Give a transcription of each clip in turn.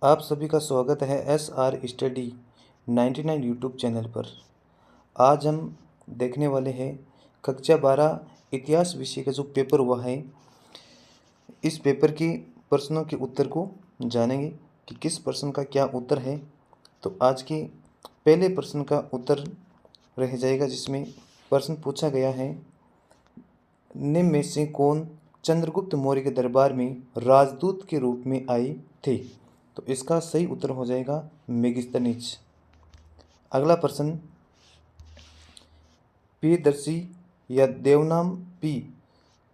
आप सभी का स्वागत है S R study 99 YouTube channel पर। आज हम देखने वाले हैं कक्षा 12 इतिहास विषय का जो पेपर हुआ है, इस पेपर के प्रश्नों के उत्तर को जानेंगे कि किस प्रश्न का क्या उत्तर है। तो आज के पहले प्रश्न का उत्तर रह जाएगा, जिसमें प्रश्न पूछा गया है, निम्न में से कौन चंद्रगुप्त मौर्य के दरबार में राजदूत के रूप में आए थे? तो इसका सही उत्तर हो जाएगा मेगिस्तनीज। अगला प्रश्न, प्रियदर्शी या देवनाम पी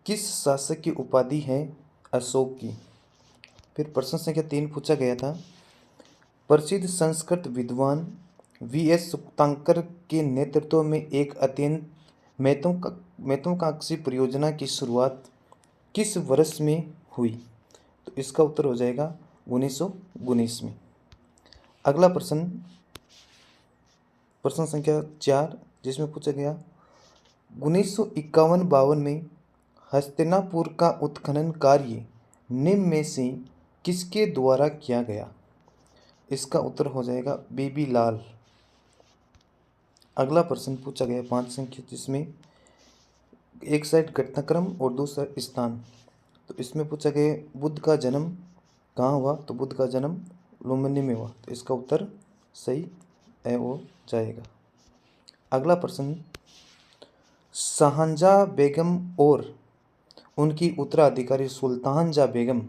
किस शासक की उपाधि है? अशोक की। फिर प्रश्न संख्या 3 पूछा गया था, प्रसिद्ध संस्कृत विद्वान वी.एस. सूक्तांकर के नेतृत्व में एक अत्यंत महत्वाकांक्षी परियोजना की शुरुआत किस वर्ष में हुई? तो इसका उत्तर हो जाएगा 1919 में। अगला प्रश्न, प्रश्न संख्या 4, जिसमें पूछा गया 1951-52 में हस्तिनापुर का उत्खनन कार्य निम्न में से किसके द्वारा किया गया? इसका उत्तर हो जाएगा बीबी लाल। अगला प्रश्न पूछा गया 5 संख्या, जिसमें एक साइड घटनाक्रम और दूसरा स्थान। तो इसमें पूछा गया बुद्ध का जन्म कहाँ हुआ? तो बुद्ध का जन्म लुम्बिनी में हुआ। तो इसका उत्तर सही है हो जाएगा। अगला प्रश्न, शाहजहाँ बेगम और उनकी उत्तराधिकारी सुल्तान जहाँ बेगम,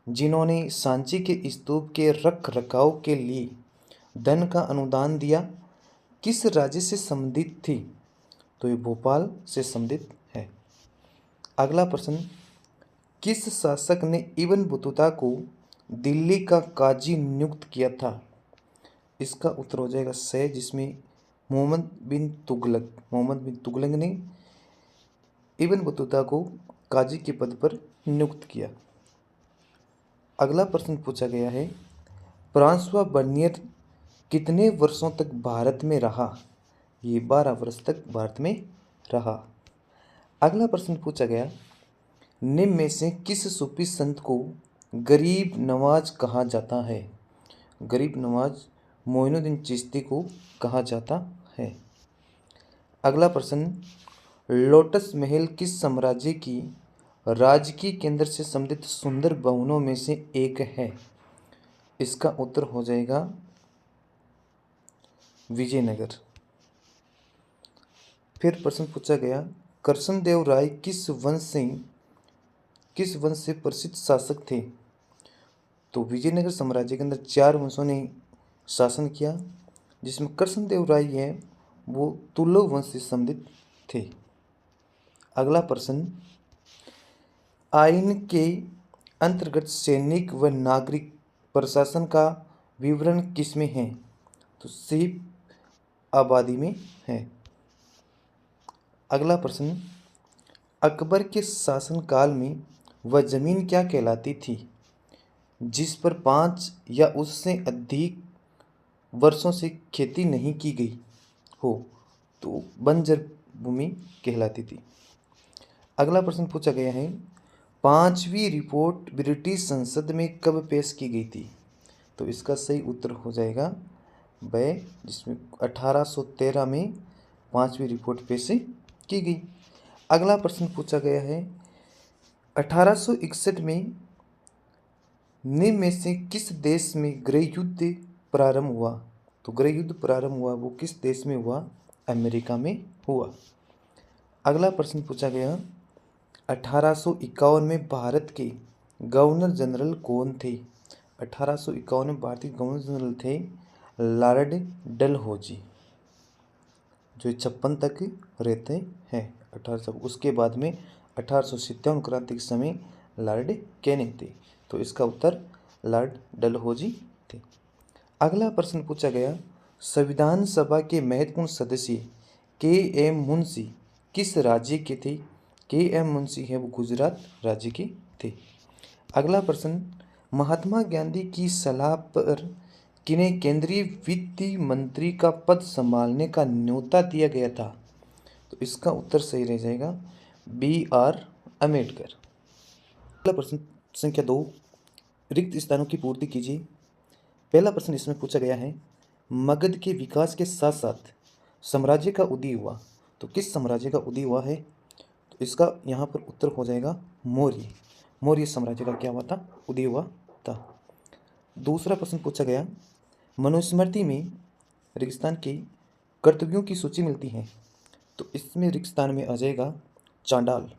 जिन्होंने सांची के स्तूप के रख रखाव के लिए धन का अनुदान दिया, किस राज्य से संबंधित थी? तो ये भोपाल से संबंधित है। अगला प्रश्न, किस शासक ने इब्न बतूता को दिल्ली का काजी नियुक्त किया था? इसका उत्तर हो जाएगा सही, जिसमें मोहम्मद बिन तुगलक ने इब्न बतूता को काजी के पद पर नियुक्त किया। अगला प्रश्न पूछा गया है, फ्रांसवा बर्नियर कितने वर्षों तक भारत में रहा? ये 12 वर्ष तक भारत में रहा। अगला प्रश्न पूछा गया, निम्न में से किस सूफी संत को गरीब नवाज कहा जाता है? गरीब नवाज मोइनुद्दीन चिश्ती को कहा जाता है। अगला प्रश्न, लोटस महल किस साम्राज्य की राजकीय केंद्र से संबंधित सुंदर भवनों में से एक है? इसका उत्तर हो जाएगा विजयनगर। फिर प्रश्न पूछा गया, कृष्णदेव राय किस वंश से प्रसिद्ध शासक थे? तो विजयनगर साम्राज्य के अंदर 4 वंशों ने शासन किया, जिसमें कृष्णदेव राय है वो तुलु वंश से संबंधित थे। अगला प्रश्न, आइन के अंतर्गत सैनिक व नागरिक प्रशासन का विवरण किसमें है? तो सिर्फ आबादी में है। अगला प्रश्न, अकबर के शासनकाल में वह जमीन क्या कहलाती थी जिस पर 5 या उससे अधिक वर्षों से खेती नहीं की गई हो? तो बंजर भूमि कहलाती थी। अगला प्रश्न पूछा गया है, 5वीं रिपोर्ट ब्रिटिश संसद में कब पेश की गई थी? तो इसका सही उत्तर हो जाएगा वह, जिसमें 1813 में 5वीं रिपोर्ट पेश की गई। अगला प्रश्न पूछा गया है, 1861 में निम्न में से किस देश में गृह युद्ध प्रारंभ हुआ? तो गृह युद्ध प्रारंभ हुआ वो किस देश में हुआ? अमेरिका में हुआ। अगला प्रश्न पूछा गया, 1851 में भारत के गवर्नर जनरल कौन थे? 1851 में भारतीय गवर्नर जनरल थे लॉर्ड डलहौजी, जो 56 तक रहते हैं। 1800 उसके बाद में 1857 क्रांति के समय लॉर्ड कैनिंग थे। तो इसका उत्तर लॉर्ड डलहौजी थे। अगला प्रश्न पूछा गया, संविधान सभा के महत्वपूर्ण सदस्य के एम मुंशी किस राज्य के थे? के एम मुंशी है वो गुजरात राज्य के थे। अगला प्रश्न, महात्मा गांधी की सलाह पर किन्हें केंद्रीय वित्त मंत्री का पद संभालने का न्योता दिया गया था? तो इसका उत्तर सही रह जाएगा B.R. अम्बेडकर। अगला प्रश्न संख्या 2, रिक्त स्थानों की पूर्ति कीजिए। पहला प्रश्न इसमें पूछा गया है, मगध के विकास के साथ साथ साम्राज्य का उदय हुआ, तो किस साम्राज्य का उदय हुआ है? तो इसका यहाँ पर उत्तर हो जाएगा मौर्य। मौर्य साम्राज्य का क्या हुआ था? उदय हुआ था। दूसरा प्रश्न पूछा गया, मनुस्मृति में रेगिस्तान के कर्तव्यों की सूची मिलती है, तो इसमें रेगिस्तान में आ जाएगा चांडाल।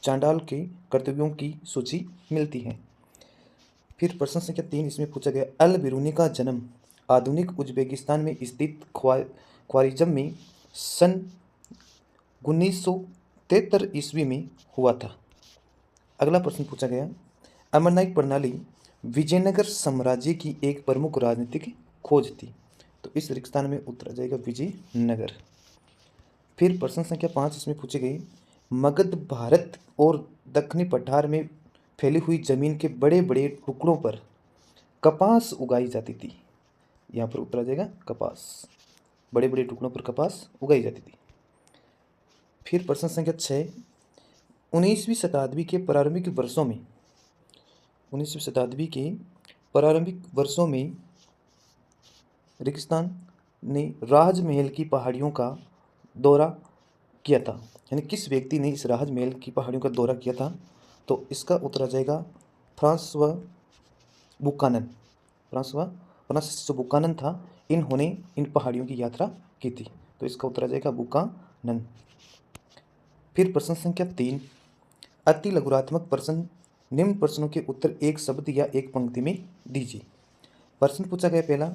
चांडाल के कर्तव्यों की सूची मिलती है। फिर प्रश्न संख्या 3 इसमें पूछा गया, अल बिरूनी का जन्म आधुनिक उज्बेकिस्तान में स्थित ख्वारिज़म में सन 1973 ईस्वी में हुआ था। अगला प्रश्न पूछा गया, अमरनायक प्रणाली विजयनगर साम्राज्य की एक प्रमुख राजनीतिक खोज थी, तो इस रेगिस्तान में उत्तर आ जाएगा विजयनगर। फिर प्रश्न संख्या 5 इसमें पूछी गई, मगध भारत और दक्षिणी पठार में फैली हुई जमीन के बड़े बड़े टुकड़ों पर कपास उगाई जाती थी। यहाँ पर उत्तर आ जाएगा कपास। बड़े बड़े टुकड़ों पर कपास उगाई जाती थी। फिर प्रश्न संख्या 6, 19वीं शताब्दी के प्रारंभिक वर्षों में 19वीं शताब्दी के प्रारंभिक वर्षों में रेगिस्तान ने राजमहल की पहाड़ियों का दौरा किया था, यानी किस व्यक्ति ने इस राजमहल की पहाड़ियों का दौरा किया था? तो इसका उत्तर आ जाएगा फ्रांसवा बुकानन। फ्रांसिस जो बुकानन था, इन्होंने इन पहाड़ियों की यात्रा की थी, तो इसका उत्तर आ जाएगा बुकानन। फिर प्रश्न संख्या 3, अति लघुरात्मक प्रश्न, निम्न प्रश्नों के उत्तर एक शब्द या एक पंक्ति में दीजिए। प्रश्न पूछा गया पहला,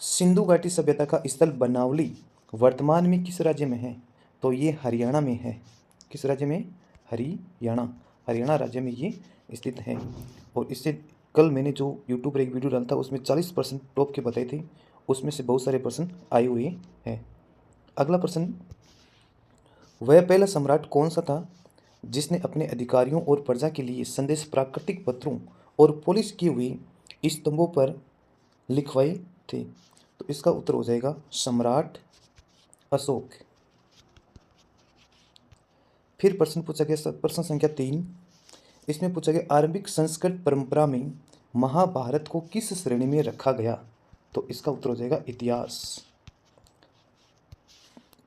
सिंधु घाटी सभ्यता का स्थल बनावली वर्तमान में किस राज्य में है? तो ये हरियाणा में है। किस राज्य में? हरियाणा राज्य में ये स्थित है। और इससे कल मैंने जो यूट्यूब पर एक वीडियो डाला था उसमें 40% टॉप के बताए थे, उसमें से बहुत सारे प्रश्न आए हुए हैं। अगला प्रश्न, वह पहला सम्राट कौन सा था जिसने अपने अधिकारियों और प्रजा के लिए संदेश प्राकृतिक पत्रों और पॉलिश किए हुए स्तंभों पर लिखवाए थे? तो इसका उत्तर हो जाएगा सम्राट अशोक। फिर प्रश्न पूछा गया प्रश्न संख्या 3, इसमें पूछा गया आरंभिक संस्कृत परंपरा में महाभारत को किस श्रेणी में रखा गया? तो इसका उत्तर हो जाएगा इतिहास।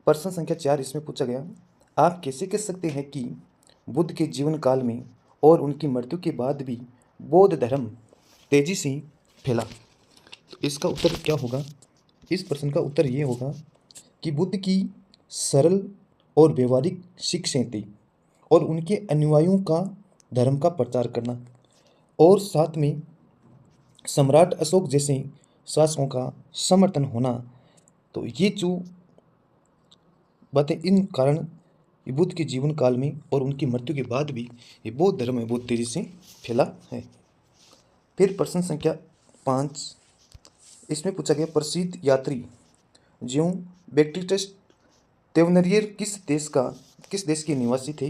प्रश्न संख्या 4 इसमें पूछा गया, आप कैसे कह सकते हैं कि बुद्ध के जीवन काल में और उनकी मृत्यु के बाद भी बौद्ध धर्म तेजी से फैला? तो इसका उत्तर क्या होगा? इस प्रश्न का उत्तर ये होगा कि बुद्ध की सरल और व्यवहारिक शिक्षाएं थी और उनके अनुयायियों का धर्म का प्रचार करना, और साथ में सम्राट अशोक जैसे शासकों का समर्थन होना। तो ये जो बातें, इन कारण बुद्ध के जीवन काल में और उनकी मृत्यु के बाद भी ये बौद्ध धर्म है बहुत तेजी से फैला है। फिर प्रश्न संख्या 5 इसमें पूछा गया, प्रसिद्ध यात्री ज्यों बैप्टिस्ट तेवनरियर किस देश के निवासी थे?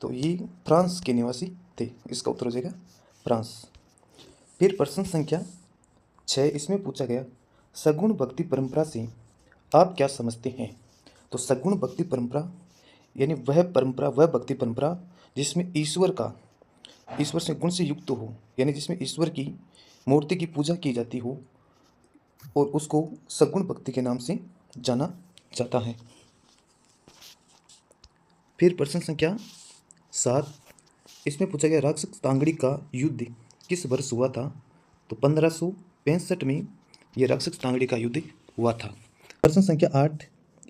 तो ये फ्रांस के निवासी थे। इसका उत्तर हो जाएगा फ्रांस। फिर प्रश्न संख्या 6 इसमें पूछा गया, सगुण भक्ति परंपरा से आप क्या समझते हैं? तो सगुण भक्ति परंपरा यानी वह भक्ति परंपरा जिसमें ईश्वर से गुण से युक्त हो, यानी जिसमें ईश्वर की मूर्ति की पूजा की जाती हो, और उसको सगुण भक्ति के नाम से जाना जाता है। फिर प्रश्न संख्या 7 इसमें पूछा गया, राक्षस तांगड़ी का युद्ध किस वर्ष हुआ था? तो 1565 में यह राक्षस तांगड़ी का युद्ध हुआ था। प्रश्न संख्या 8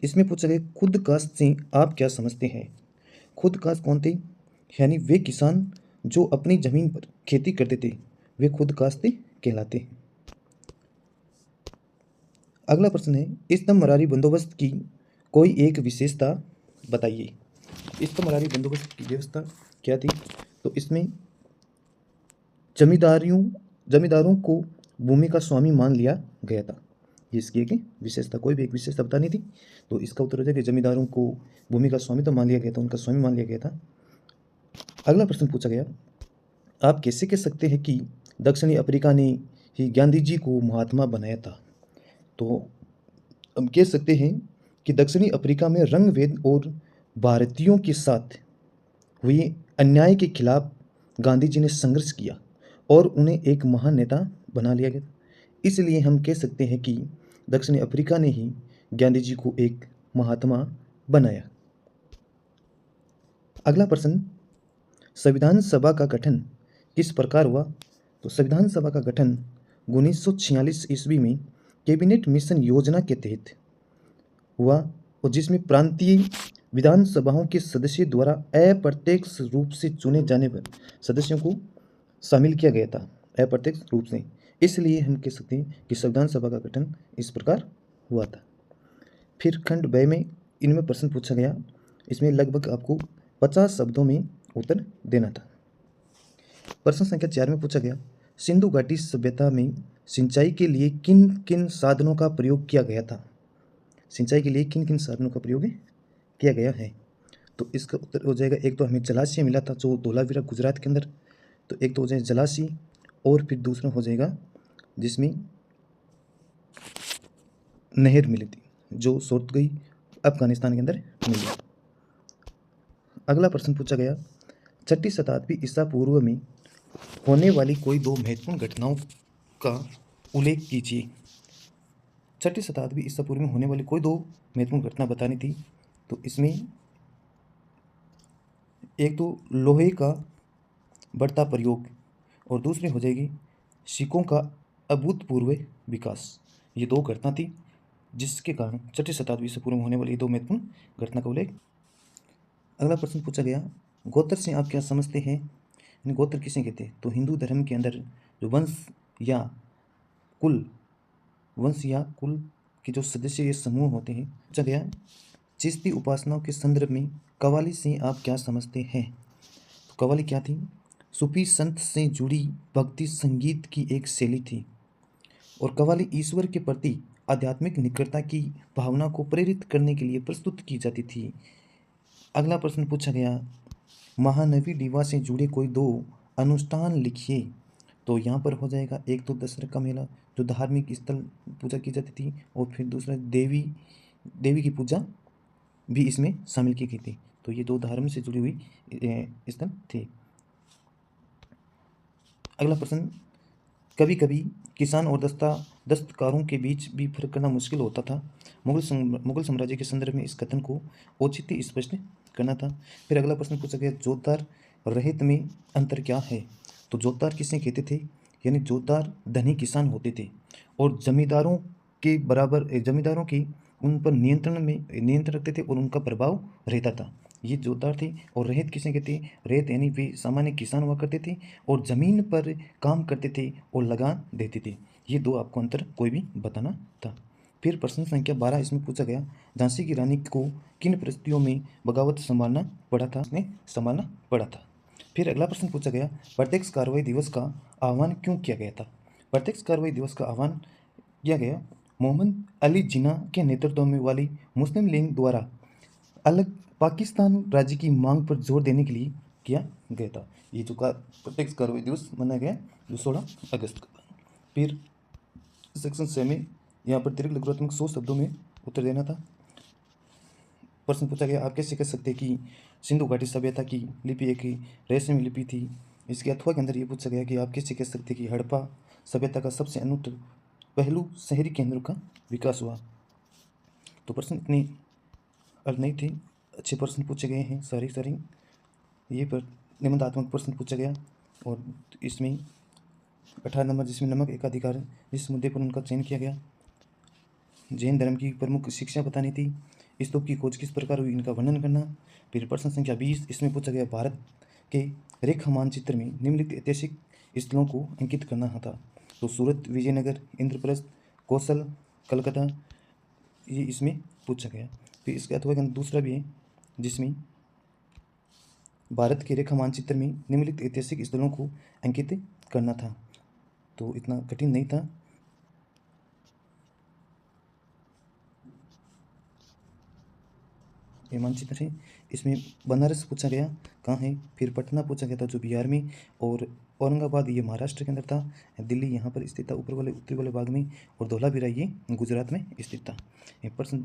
इसमें पूछा गया, खुद कास्ट से आप क्या समझते हैं? खुद कास्ट कौन थे? यानी वे किसान जो अपनी जमीन पर खेती करते थे, वे खुद कास्ट कहलाते हैं। अगला प्रश्न है, स्तंभरारी बंदोबस्त की कोई एक विशेषता बताइए। स्तंभरारी बंदोबस्त की व्यवस्था क्या थी? तो इसमें जमींदारों को भूमि का स्वामी मान लिया गया था। ये इसकी एक विशेषता, कोई भी एक विशेषता बतानी थी, तो इसका उत्तर हो जाएगा जमींदारों को भूमि का स्वामी तो मान लिया गया था, उनका स्वामी मान लिया गया था। अगला प्रश्न पूछा गया, आप कैसे कह सकते हैं कि दक्षिणी अफ्रीका ने ही गांधी जी को महात्मा बनाया था? तो हम कह सकते हैं कि दक्षिणी अफ्रीका में रंग भेद और भारतीयों के साथ हुए अन्याय के खिलाफ गांधी जी ने संघर्ष किया और उन्हें एक महान नेता बना लिया गया। इसलिए हम कह सकते हैं कि दक्षिण अफ्रीका ने ही गांधी जी को एक महात्मा बनाया। अगला प्रश्न, संविधान सभा का गठन किस प्रकार हुआ? तो संविधान सभा का गठन 1946 ईस्वी में कैबिनेट मिशन योजना के तहत हुआ, और जिसमें प्रांतीय विधानसभाओं के सदस्यों द्वारा अप्रत्यक्ष रूप से चुने जाने पर सदस्यों को शामिल किया गया था, अप्रत्यक्ष रूप से। इसलिए हम कह सकते हैं कि संविधान सभा का गठन इस प्रकार हुआ था। फिर खंड ब में इनमें प्रश्न पूछा गया, इसमें लगभग आपको 50 शब्दों में उत्तर देना था। प्रश्न संख्या 4 में पूछा गया, सिंधु घाटी सभ्यता में सिंचाई के लिए किन किन साधनों का प्रयोग किया गया था? सिंचाई के लिए किन किन साधनों का प्रयोग किया गया है? तो इसका उत्तर हो जाएगा, एक तो हमें जलाशय मिला था जो धोलावीरा गुजरात के अंदर, तो एक तो हो जाएगा जलाशय, और फिर दूसरा हो जाएगा जिसमें नहर मिली थी जो सोत गई अफगानिस्तान के अंदर मिली। अगला प्रश्न पूछा गया, 6वीं शताब्दी ईसा पूर्व में होने वाली कोई दो महत्वपूर्ण घटनाओं का उल्लेख कीजिए। 6वीं शताब्दी ईसा पूर्व में होने वाली कोई दो महत्वपूर्ण घटना बतानी थी, तो इसमें एक तो लोहे का बढ़ता प्रयोग, और दूसरी हो जाएगी सिक्कों का अभूतपूर्व विकास। ये दो घटना थी जिसके कारण 6वीं शताब्दी से पूर्व में होने वाली दो महत्वपूर्ण घटना का उल्लेख। अगला प्रश्न पूछा गया, गोत्र से आप क्या समझते हैं? गोत्र किसे कहते हैं? तो हिंदू धर्म के अंदर जो वंश या कुल के जो सदस्य ये समूह होते हैं। पूछा गया, चिश्ती उपासनाओं के संदर्भ में कव्वाली से आप क्या समझते हैं? तो कव्वाली क्या थी? सूफी संत से जुड़ी भक्ति संगीत की एक शैली थी, और कव्वाली ईश्वर के प्रति आध्यात्मिक निकटता की भावना को प्रेरित करने के लिए प्रस्तुत की जाती थी। अगला प्रश्न पूछा गया, महानवी दिवा से जुड़े कोई दो अनुष्ठान लिखिए। तो यहाँ पर हो जाएगा, एक तो दशहरा का मेला जो धार्मिक स्थल पूजा की जाती थी, और फिर दूसरा देवी की पूजा भी इसमें शामिल की गई थी। तो ये दो धर्म से जुड़ी हुई स्थल थे। अगला प्रश्न, कभी कभी किसान और दस्तकारों के बीच भी फर्क करना मुश्किल होता था। मुगल साम्राज्य के संदर्भ में इस कथन को औचित्य स्पष्ट करना था। फिर अगला प्रश्न पूछा गया, जोतदार रहित में अंतर क्या है? तो जोतदार किसे कहते थे? यानी जोतदार धनी किसान होते थे, और जमींदारों की उन पर नियंत्रण रखते थे, और उनका प्रभाव रहता था। ये जोतदार थे। और रहित किसे कहते हैं? रहित यानी वे सामान्य किसान हुआ करते थे, और ज़मीन पर काम करते थे और लगान देते थे। ये दो आपको अंतर कोई भी बताना था। फिर प्रश्न संख्या 12 इसमें पूछा गया, झांसी की रानी को किन परिस्थितियों में बगावत संभालना पड़ा था? फिर अगला प्रश्न पूछा गया, प्रत्यक्ष कार्रवाई दिवस का आह्वान क्यों किया गया था? प्रत्यक्ष कार्रवाई दिवस का आह्वान किया गया मोहम्मद अली जिन्ना के नेतृत्व में वाली मुस्लिम लीग द्वारा अलग पाकिस्तान राज्य की मांग पर जोर देने के लिए किया गया था। ये जो प्रत्यक्ष कार्रवाई दिवस मनाया गया जो 16 अगस्त का। फिर सेक्शन 6 में यहाँ पर दीर्घ लघुत्मक 100 शब्दों में उत्तर देना था। प्रश्न पूछा गया, आप कैसे कह सकते हैं कि सिंधु घाटी सभ्यता की लिपि एक रहस्यमय लिपि थी? इसके अथवा के अंदर ये पूछा गया कि आप कैसे कह सकते हैं कि हड़प्पा सभ्यता का सबसे अनूठ पहलू शहरी केंद्रों का विकास हुआ? तो प्रश्न इतने अर्थ नहीं थे, अच्छे प्रश्न पूछे गए हैं सारे ये पर निबंधात्मक प्रश्न पूछा गया, और इसमें 18 नंबर जिसमें नमक एकाधिकार इस मुद्दे पर उनका चयन किया गया। जैन धर्म की प्रमुख शिक्षा बतानी थी। स्तूप की खोज किस प्रकार हुई, इनका वर्णन करना। फिर प्रश्न संख्या 20 इसमें पूछा गया, भारत के रेखा मानचित्र में निम्नलिखित ऐतिहासिक स्थलों को अंकित करना था। तो सूरत, विजयनगर, इंद्रप्रस्थ, कौशल, कलकत्ता, ये इसमें पूछा गया। फिर इसके अथवा दूसरा भी है जिसमें भारत के रेखा मानचित्र में निम्नलिखित ऐतिहासिक स्थलों को अंकित करना था। तो इतना कठिन नहीं था। ये मानचित्र है, इसमें बनारस पूछा गया कहाँ है। फिर पटना पूछा गया था जो बिहार में, और औरंगाबाद ये महाराष्ट्र के अंदर था। दिल्ली यहाँ पर स्थित था ऊपर वाले उत्तरी वाले भाग में, और धौलावीरा ये गुजरात में स्थित था। ये प्रश्न